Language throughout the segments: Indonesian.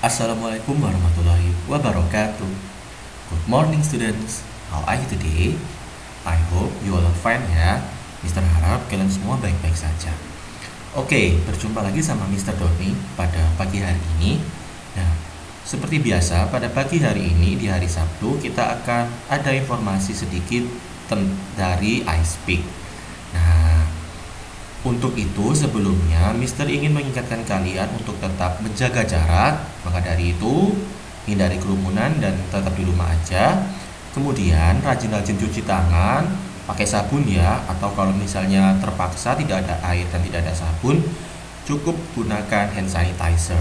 Assalamualaikum warahmatullahi wabarakatuh. Good morning students. How are you today? I hope you all are fine ya. Mister harap kalian semua baik-baik saja. Oke, berjumpa lagi sama Mister Doni pada pagi hari ini. Nah, seperti biasa pada pagi hari ini di hari Sabtu kita akan ada informasi sedikit dari iSpeak. Nah, untuk itu sebelumnya Mister ingin mengingatkan kalian untuk tetap menjaga jarak. Maka dari itu hindari kerumunan dan tetap di rumah aja. Kemudian rajin-rajin cuci tangan, pakai sabun ya. Atau kalau misalnya terpaksa tidak ada air dan tidak ada sabun, cukup gunakan hand sanitizer.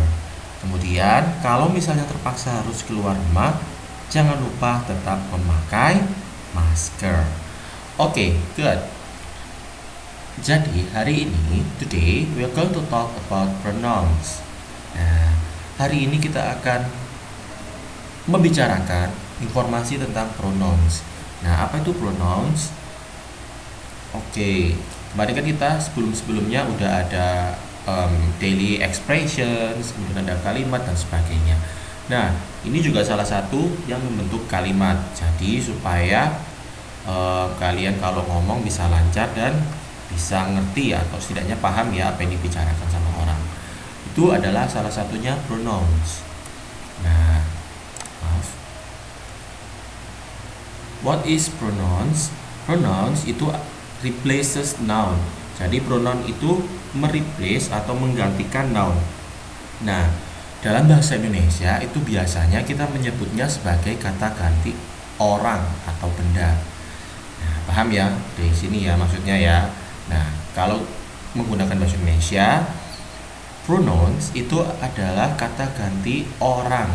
Kemudian kalau misalnya terpaksa harus keluar rumah, jangan lupa tetap memakai masker. Oke, good. Jadi hari ini, today we are going to talk about pronouns. Nah, hari ini kita akan membicarakan informasi tentang pronouns. Nah, apa itu pronouns? Oke, kemarin kan kita sebelumnya udah ada daily expressions, kemudian ada kalimat dan sebagainya. Nah, ini juga salah satu yang membentuk kalimat. Jadi supaya kalian kalau ngomong bisa lancar dan bisa ngerti atau setidaknya paham ya apa yang dibicarakan sama orang. Itu adalah salah satunya pronouns. Nah, maaf. What is pronouns? Pronouns itu replaces noun. Jadi pronoun itu mereplace atau menggantikan noun. Nah, dalam bahasa Indonesia itu biasanya kita menyebutnya sebagai kata ganti orang atau benda. Nah, paham ya? Dari sini ya maksudnya ya. Nah, kalau menggunakan bahasa Indonesia, pronouns itu adalah kata ganti orang.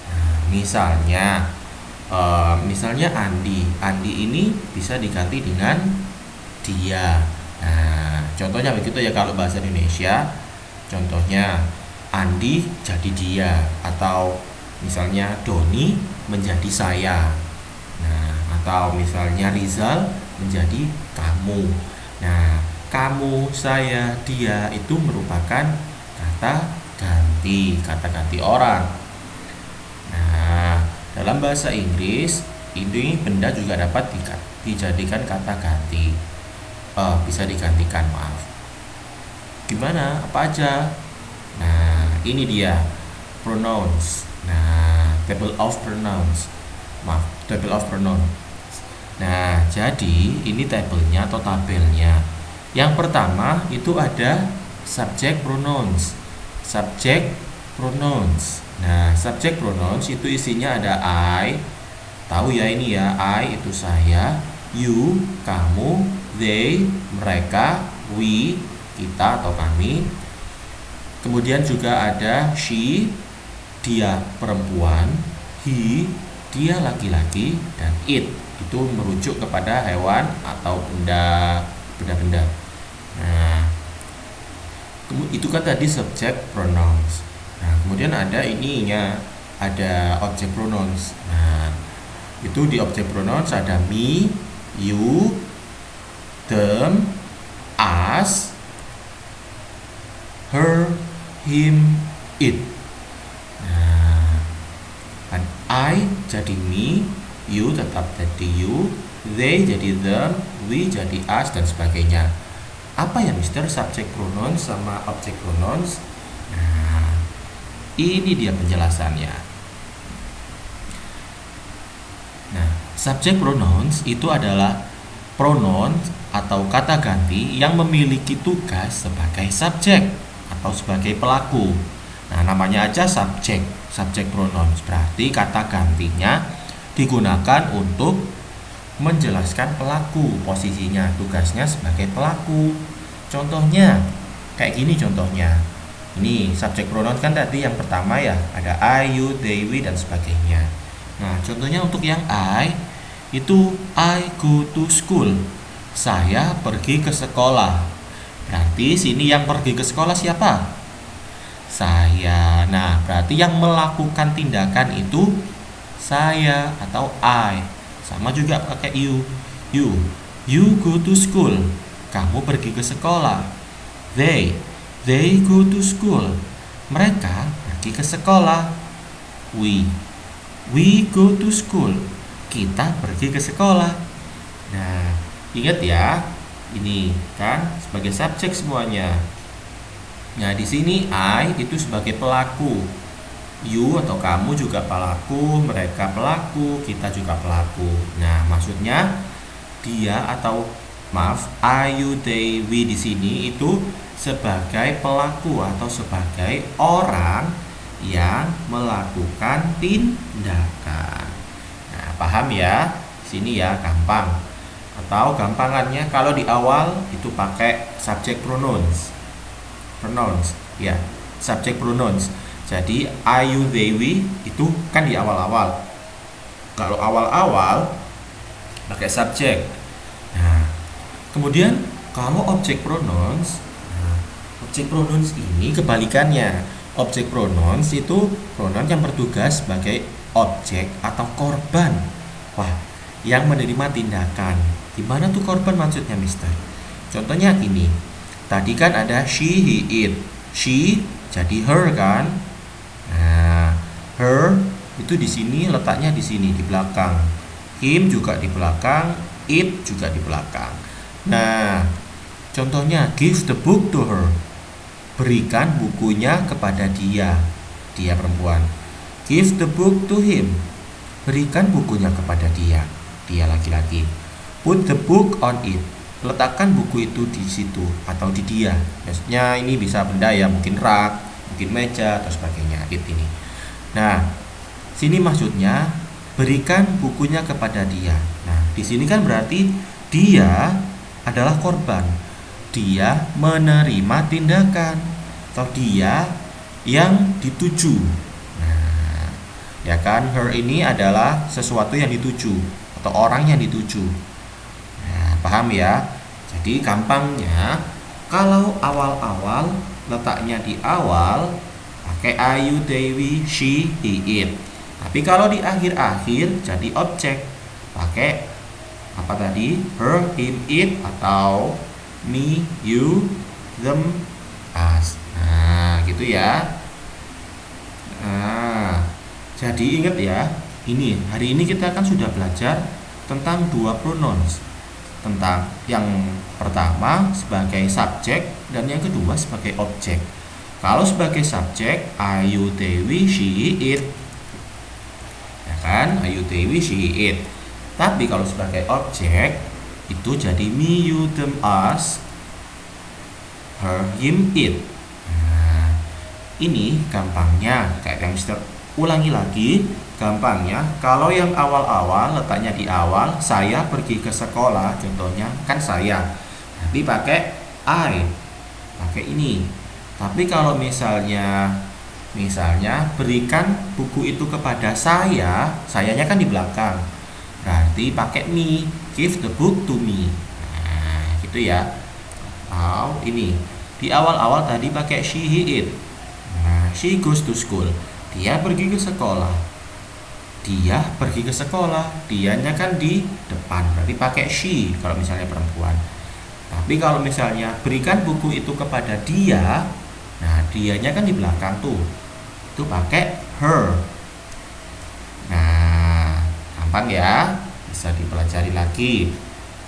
Nah, misalnya Andi ini bisa diganti dengan dia. Nah, contohnya begitu ya kalau bahasa Indonesia. Contohnya Andi jadi dia, atau misalnya Doni menjadi saya. Nah, atau misalnya Rizal menjadi kamu. Nah, kamu, saya, dia itu merupakan kata ganti orang. Nah, dalam bahasa Inggris, ini benda juga dapat dijadikan kata ganti. Bisa digantikan, maaf. Gimana? Apa aja? Nah, ini dia pronouns. Nah, table of pronouns. Table of pronoun. Nah, jadi ini tabelnya atau tabelnya. Yang pertama itu ada subject pronouns. Subject pronouns. Nah, subject pronouns itu isinya ada I. Tahu ya ini ya, I itu saya, you, kamu, they, mereka, we, kita atau kami. Kemudian juga ada she, dia perempuan, he, dia laki-laki, dan it itu merujuk kepada hewan atau benda-benda. Nah, itu kan tadi subject pronouns. Nah, kemudian ada ininya, ada object pronouns. Nah, itu di object pronouns ada me, you, them, us, her, him, it. Nah, I jadi me, you tetap jadi you, they jadi them, we jadi us, dan sebagainya. Apa ya Mister subject pronouns sama object pronouns? Nah, ini dia penjelasannya. Nah, subject pronouns itu adalah pronoun atau kata ganti yang memiliki tugas sebagai subjek atau sebagai pelaku. Nah, namanya aja subjek pronouns, berarti kata gantinya digunakan untuk menjelaskan pelaku, posisinya, tugasnya sebagai pelaku. Contohnya kayak gini contohnya. Ini subject pronoun kan tadi yang pertama ya, ada I, you, they, we, dan sebagainya. Nah, contohnya untuk yang I itu I go to school. Saya pergi ke sekolah. Berarti sini yang pergi ke sekolah siapa? Saya. Nah, berarti yang melakukan tindakan itu saya atau I. Sama juga pakai you. You go to school. Kamu pergi ke sekolah. They go to school. Mereka pergi ke sekolah. We. We go to school. Kita pergi ke sekolah. Nah, ingat ya, ini kan sebagai subjek semuanya. Nah, di sini I itu sebagai pelaku. You atau kamu juga pelaku, mereka pelaku, kita juga pelaku. Nah, maksudnya dia atau maaf, I, you, they, we di sini itu sebagai pelaku atau sebagai orang yang melakukan tindakan. Nah, paham ya? Sini ya, gampang. Atau gampangannya kalau di awal itu pakai subject pronouns. Pronouns, ya, subject pronouns. Jadi I, you, they, we itu kan di awal-awal. Kalau awal-awal pakai subjek. Nah, kemudian kalau object pronouns, object pronouns ini kebalikannya. Object pronouns itu pronoun yang bertugas sebagai objek atau korban. Wah, yang menerima tindakan. Gimana tuh korban maksudnya, Mister? Contohnya ini. Tadi kan ada she, he, it. She jadi her kan? Nah, her itu di sini letaknya di sini di belakang. Him juga di belakang, it juga di belakang. Nah, contohnya give the book to her. Berikan bukunya kepada dia. Dia perempuan. Give the book to him. Berikan bukunya kepada dia. Dia laki-laki. Put the book on it. Letakkan buku itu di situ atau di dia. Maksudnya ini bisa benda ya, mungkin rak, mungkin meja atau sebagainya. Ini. Nah, sini maksudnya berikan bukunya kepada dia. Nah, di sini kan berarti dia adalah korban. Dia menerima tindakan atau dia yang dituju. Nah, ya kan, her ini adalah sesuatu yang dituju atau orang yang dituju. Nah, paham ya? Jadi gampangnya kalau awal-awal letaknya di awal pakai I, you, they, we, she, he, it. Tapi kalau di akhir-akhir jadi objek pakai apa tadi? Her, him, it atau me, you, them, us. Nah, gitu ya. Nah, jadi ingat ya, ini hari ini kita kan sudah belajar tentang dua pronouns. Tentang yang pertama sebagai subjek dan yang kedua sebagai objek. Kalau sebagai subjek I, you, they, we, she, it. Ya kan? I, you, they, we, she, it. Tapi kalau sebagai objek itu jadi me, you, them, us, her, him, it. Nah, ini gampangnya kayak yang Mister ulangi lagi. Gampangnya kalau yang awal-awal letaknya di awal, saya pergi ke sekolah, contohnya kan saya. Nanti pakai I, pakai ini. Tapi kalau misalnya berikan buku itu kepada saya, sayanya kan di belakang. Berarti pakai me, give the book to me. Nah, gitu ya. Ini di awal-awal tadi pakai she, he, it. Nah, she goes to school. Dia pergi ke sekolah. Dia pergi ke sekolah. Dianya kan di depan, berarti pakai she kalau misalnya perempuan. Tapi kalau misalnya berikan buku itu kepada dia, nah dianya kan di belakang tuh. Itu pakai her. Nah, gampang ya, bisa dipelajari lagi.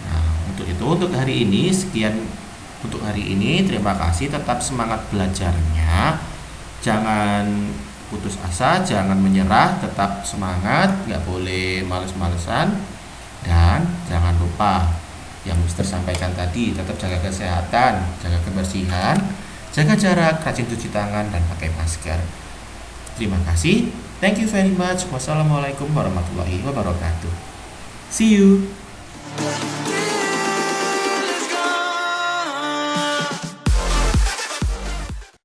Nah, untuk hari ini sekian untuk hari ini. Terima kasih, tetap semangat belajarnya. Jangan putus asa, jangan menyerah, tetap semangat, nggak boleh males-malesan. Dan jangan lupa yang Mister sampaikan tadi, tetap jaga kesehatan, jaga kebersihan, jaga jarak, rajin cuci tangan, dan pakai masker. Terima kasih, thank you very much. Wassalamualaikum warahmatullahi wabarakatuh. See you.